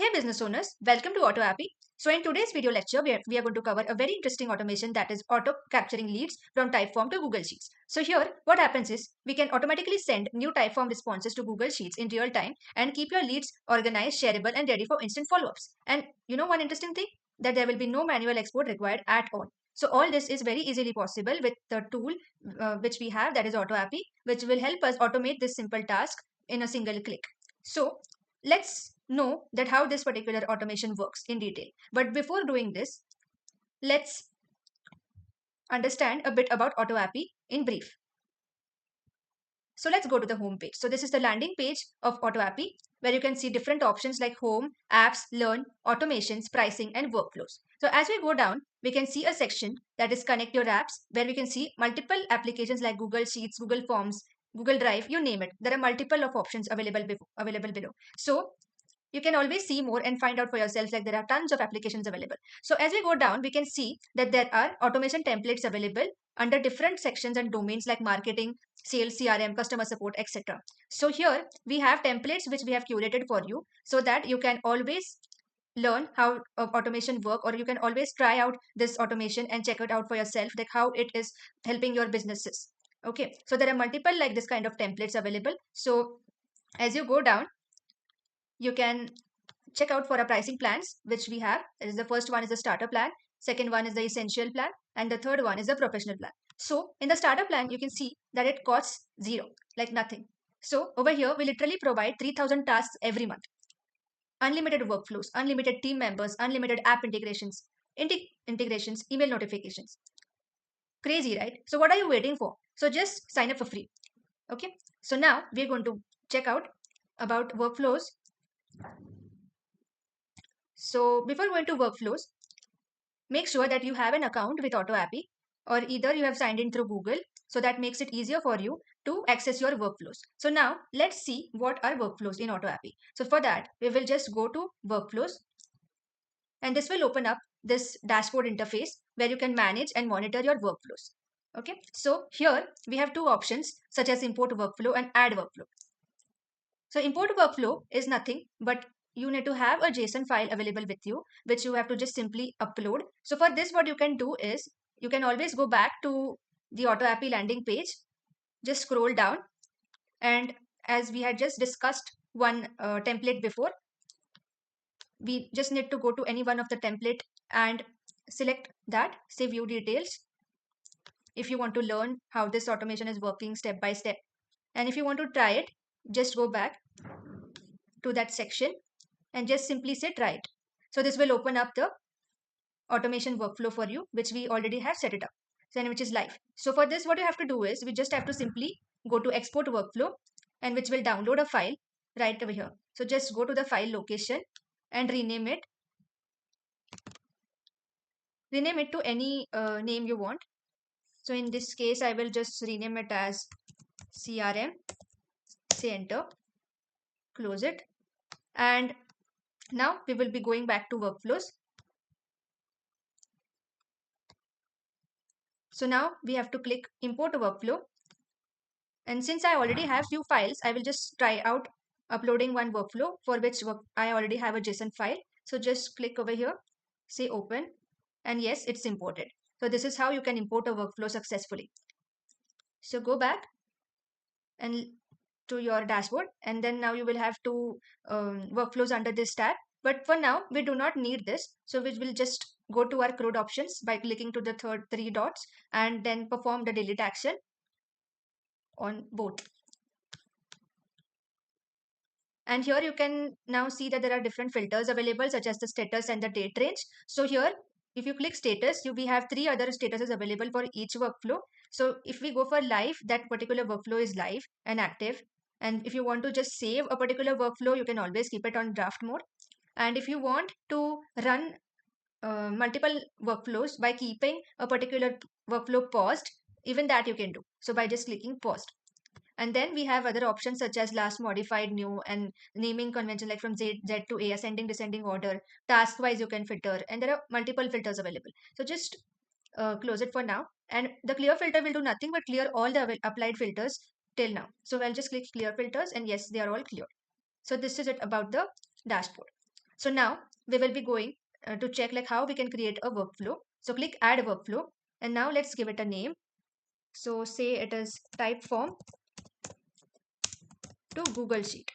Hey business owners, welcome to AutoAppy. So in today's video lecture, we are going to cover a very interesting automation that is auto capturing leads from Typeform to Google Sheets. So here, what happens is we can automatically send new Typeform responses to Google Sheets in real time and keep your leads organized, shareable and ready for instant follow-ups. And you know one interesting thing? That there will be no manual export required at all. So all this is very easily possible with the tool which we have, that is AutoAppy, which will help us automate this simple task in a single click. So let's know that how this particular automation works in detail. But before doing this, let's understand a bit about AutoAppy in brief. So let's go to the home page. So this is the landing page of AutoAppy, where you can see different options like home, apps, learn, automations, pricing and workflows. So as we go down, we can see a section that is connect your apps, where we can see multiple applications like Google Sheets, Google Forms, Google Drive, you name it. There are multiple of options available below. So you can always see more and find out for yourself, like there are tons of applications available. So as we go down, we can see that there are automation templates available under different sections and domains like marketing, sales, CRM, customer support, etc. So here we have templates which we have curated for you so that you can always learn how automation work, or you can always try out this automation and check it out for yourself, like how it is helping your businesses. Okay, so there are multiple like this kind of templates available. So as you go down, you can check out for our pricing plans, which we have. Is the first one is the starter plan, second one is the essential plan, and the third one is the professional plan. So in the starter plan, you can see that it costs zero, like nothing. So over here, we literally provide 3,000 tasks every month, unlimited workflows, unlimited team members, unlimited app integrations, email notifications. Crazy, right? So what are you waiting for? So just sign up for free. Okay. So now we're going to check out about workflows. So before going to workflows, make sure that you have an account with AutoAppy, or either you have signed in through Google, so that makes it easier for you to access your workflows. So now let's see what are workflows in AutoAppy. So for that, we will just go to workflows, and this will open up this dashboard interface where you can manage and monitor your workflows. Okay, so here we have two options such as import workflow and add workflow. So import workflow is nothing but you need to have a JSON file available with you, which you have to just simply upload. So for this, what you can do is you can always go back to the AutoAppy landing page, just scroll down, and as we had just discussed one template before, we just need to go to any one of the template and select that, say view details, if you want to learn how this automation is working step by step. And if you want to try it, just go back to that section and just simply say try it. So this will open up the automation workflow for you, which we already have set it up, and which is live. So for this, what you have to do is we just have to simply go to export workflow, and which will download a file right over here. So just go to the file location and rename it. Rename it to any name you want. So in this case, I will just rename it as CRM. Say enter, close it, and now we will be going back to workflows. So now we have to click import a workflow. And since I already have few files, I will just try out uploading one workflow for which I already have a JSON file. So just click over here, say open, and yes, it's imported. So this is how you can import a workflow successfully. So go back and to your dashboard, and then now you will have two workflows under this tab. But for now, we do not need this. So we will just go to our CRUD options by clicking to the third three dots and then perform the delete action on both. And here you can now see that there are different filters available, such as the status and the date range. So here, if you click status, we have three other statuses available for each workflow. So if we go for live, that particular workflow is live and active. And if you want to just save a particular workflow, you can always keep it on draft mode. And if you want to run multiple workflows by keeping a particular workflow paused, even that you can do. So by just clicking paused. And then we have other options such as last modified, new, and naming convention like from Z to A, ascending, descending order, task wise you can filter, and there are multiple filters available. So just close it for now. And the clear filter will do nothing but clear all the applied filters till now. So I'll just click clear filters, and yes, they are all clear. So this is it about the dashboard. So now we will be going to check like how we can create a workflow. So click add workflow, and now let's give it a name. So say it is Typeform to Google Sheet.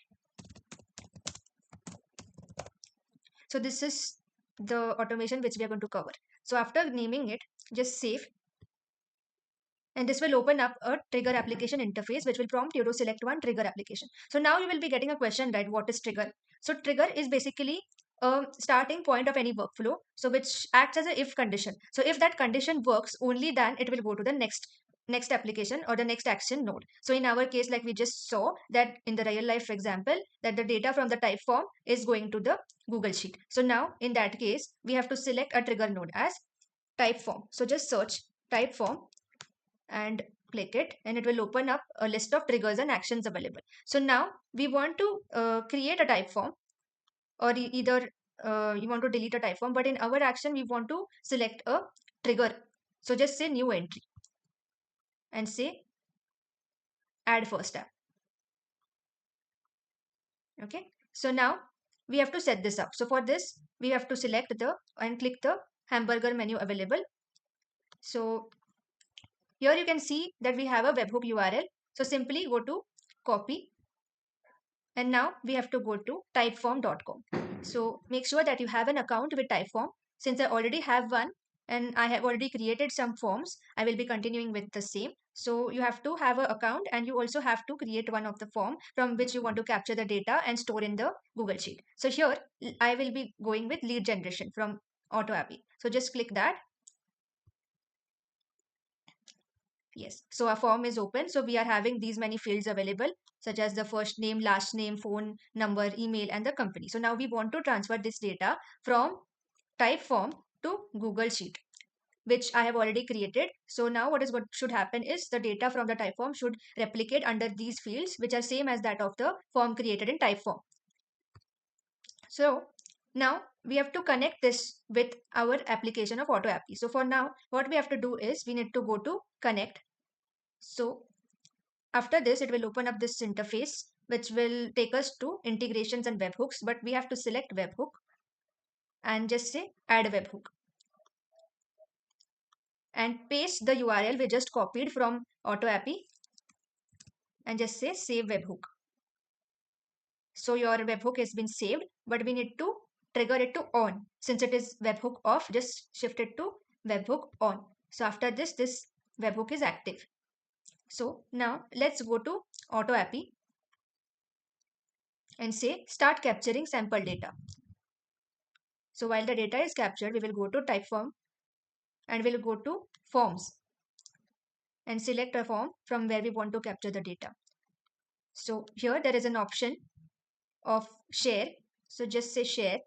So this is the automation which we are going to cover. So after naming it, just save, and this will open up a trigger application interface which will prompt you to select one trigger application. So now you will be getting a question, right? What is trigger? So trigger is basically a starting point of any workflow, so which acts as a if condition. So if that condition works, only then it will go to the next application or the next action node. So in our case, like we just saw that in the real life example, that the data from the type form is going to the Google Sheet. So now in that case, we have to select a trigger node as type form. So just search type form and click it, and it will open up a list of triggers and actions available. So now we want to create a type form, or either you want to delete a type form, but in our action we want to select a trigger. So just say new entry and say add first tab. Okay, so now we have to set this up. So for this we have to select the and click the hamburger menu available. So here you can see that we have a webhook URL. So simply go to copy, and now we have to go to typeform.com. So make sure that you have an account with Typeform. Since I already have one and I have already created some forms, I will be continuing with the same. So you have to have an account, and you also have to create one of the form from which you want to capture the data and store in the Google Sheet. So here I will be going with lead generation from AutoAppy. So just click that. Yes, so our form is open. So we are having these many fields available, such as the first name, last name, phone number, email, and the company. So now we want to transfer this data from Typeform to Google Sheet, which I have already created. So now what should happen is the data from the Typeform should replicate under these fields, which are same as that of the form created in Typeform. So now we have to connect this with our application of AutoAppy. So for now, what we have to do is we need to go to connect. So after this, it will open up this interface, which will take us to integrations and webhooks, but we have to select webhook and just say add webhook and paste the URL we just copied from AutoAppy and just say save webhook. So your webhook has been saved, but we need to trigger it to on. Since it is webhook off, just shift it to webhook on. So after this webhook is active. So now let's go to AutoAppy and say start capturing sample data. So while the data is captured, we will go to Typeform and we'll go to forms and select a form from where we want to capture the data. So here there is an option of share. So just say share.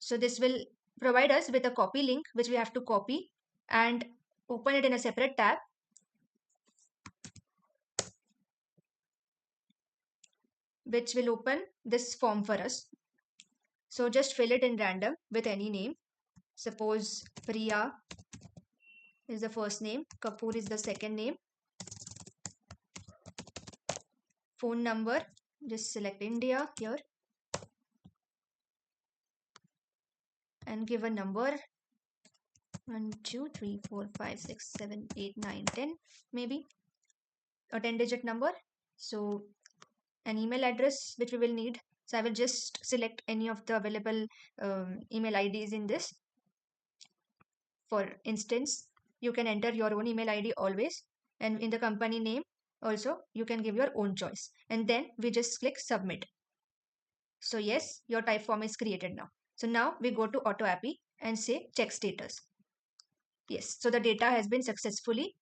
So this will provide us with a copy link, which we have to copy and open it in a separate tab, which will open this form for us. So just fill it in random with any name. Suppose Priya is the first name, Kapoor is the second name, phone number, just select India here and give a number 1, 2, 3, 4, 5, 6, 7, 8, 9, 10, maybe a 10-digit number. So an email address which we will need. So I will just select any of the available email IDs in this. For instance, you can enter your own email ID always, and in the company name also you can give your own choice, and then we just click submit. So yes, your type form is created now. So now we go to AutoAppy and say check status. Yes, so the data has been successfully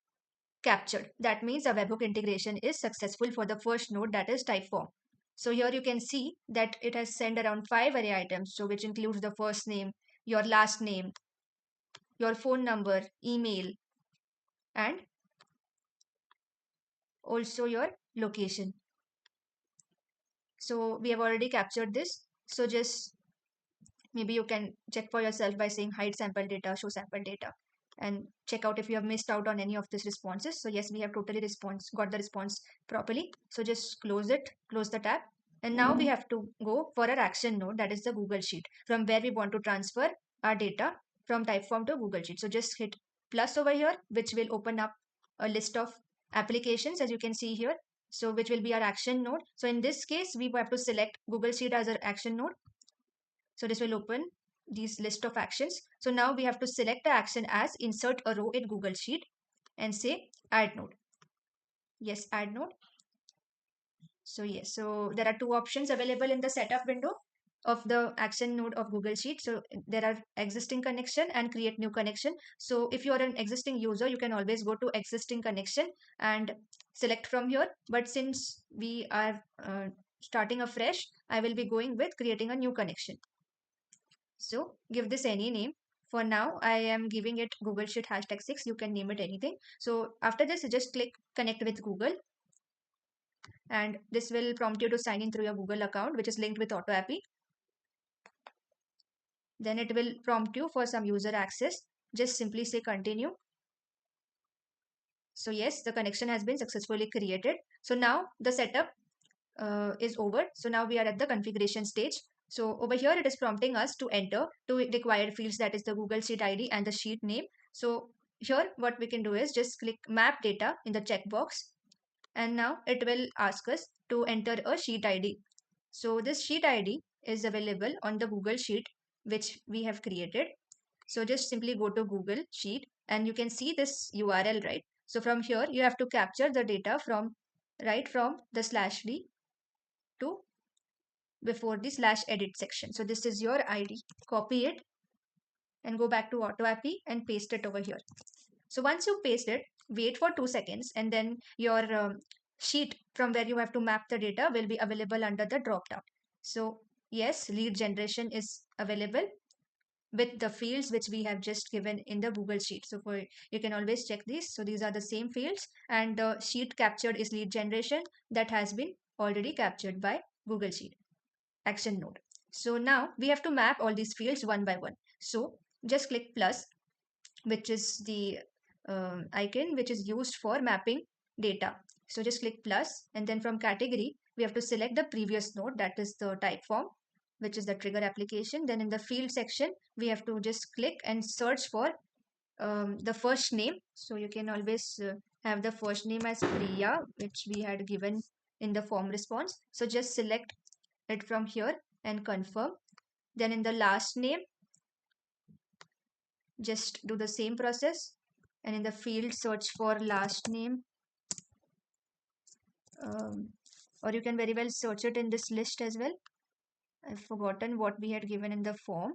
captured. That means a webhook integration is successful for the first node, that is Typeform. So here you can see that it has sent around 5 array items, so which includes the first name, your last name, your phone number, email, and also your location. So we have already captured this. So just maybe you can check for yourself by saying hide sample data, show sample data, and check out if you have missed out on any of these responses. So yes, we have totally got the response properly. So just close it, close the tab. And now we have to go for our action node, that is the Google Sheet, from where we want to transfer our data from Typeform to Google Sheet. So just hit plus over here, which will open up a list of applications, as you can see here. So which will be our action node. So in this case, we have to select Google Sheet as our action node. So this will open these list of actions. So now we have to select the action as insert a row in Google Sheet and say add node. Yes, add node. So yes, so there are two options available in the setup window of the action node of Google Sheet. So there are existing connection and create new connection. So if you are an existing user, you can always go to existing connection and select from here. But since we are starting afresh, I will be going with creating a new connection. So give this any name. For now, I am giving it Google Sheet #6. You can name it anything. So after this, you just click connect with Google. And this will prompt you to sign in through your Google account, which is linked with AutoAPI. Then it will prompt you for some user access. Just simply say continue. So yes, the connection has been successfully created. So now the setup is over. So now we are at the configuration stage. So over here, it is prompting us to enter two required fields, that is the Google Sheet ID and the sheet name. So here, what we can do is just click map data in the checkbox. And now it will ask us to enter a sheet ID. So this sheet ID is available on the Google Sheet, which we have created. So just simply go to Google Sheet and you can see this URL, right? So from here, you have to capture the data from right from the /d to before the /edit section. So this is your ID. Copy it and go back to AutoAPI and paste it over here. So once you paste it, wait for 2 seconds and then your sheet from where you have to map the data will be available under the drop down. So yes, lead generation is available with the fields which we have just given in the Google Sheet. So for you can always check these. So these are the same fields and the sheet captured is lead generation that has been already captured by Google Sheet action node. So now we have to map all these fields one by one. So just click plus, which is the icon which is used for mapping data. So just click plus and then from category, we have to select the previous node, that is the Typeform, which is the trigger application. Then in the field section, we have to just click and search for the first name. So you can always have the first name as Priya, which we had given in the form response. So just select it from here and confirm. Then in the last name, just do the same process and in the field search for last name, um, or you can very well search it in this list as well. I've forgotten what we had given in the form,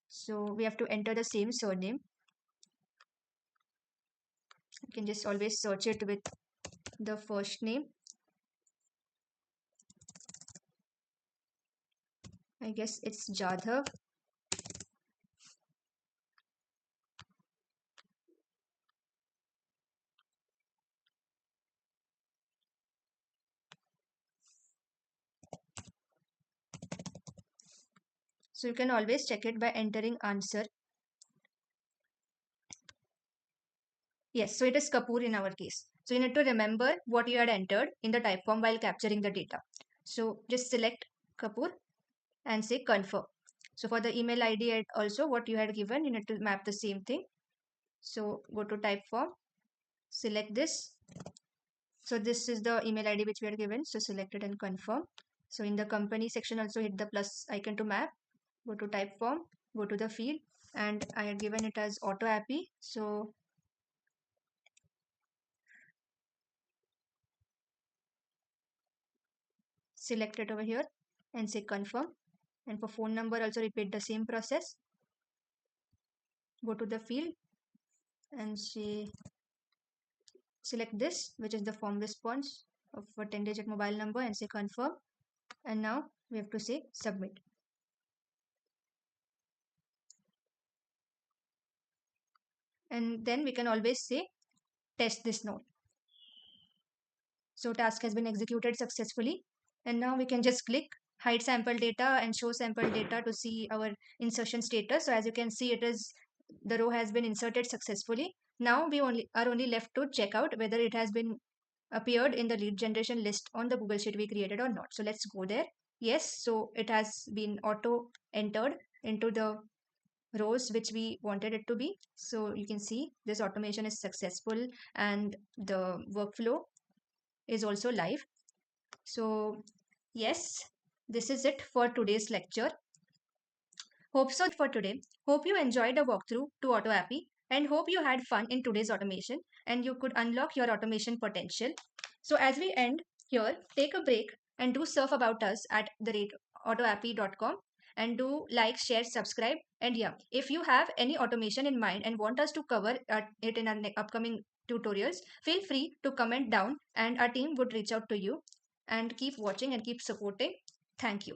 so we have to enter the same surname. You can just always search it with the first name. I guess it's Jadhav. So you can always check it by entering answer. Yes, so it is Kapoor in our case. So you need to remember what you had entered in the Typeform while capturing the data. So just select Kapoor and say confirm. So for the email ID also what you had given, you need to map the same thing. So go to Typeform, select this. So this is the email ID which we had given. So select it and confirm. So in the company section also hit the plus icon to map. Go to Typeform, go to the field, and I had given it as AutoAPI. So select it over here and say confirm. And for phone number also repeat the same process. Go to the field and say select this, which is the form response of a 10-digit mobile number, and say confirm. And now we have to say submit. And then we can always say test this node. So task has been executed successfully. And now we can just click hide sample data and show sample data to see our insertion status. So as you can see, it is the row has been inserted successfully. Now we only left to check out whether it has been appeared in the lead generation list on the Google Sheet we created or not. So let's go there. Yes, so it has been auto entered into the rows which we wanted it to be. So you can see this automation is successful and the workflow is also live. So yes, this is it for today's lecture. Hope so for today. Hope you enjoyed the walkthrough to AutoAppy and hope you had fun in today's automation and you could unlock your automation potential. So as we end here, take a break and do surf about us at the rate autoappy.com and do like, share, subscribe. And yeah, if you have any automation in mind and want us to cover it in our upcoming tutorials, feel free to comment down and our team would reach out to you. And keep watching and keep supporting. Thank you.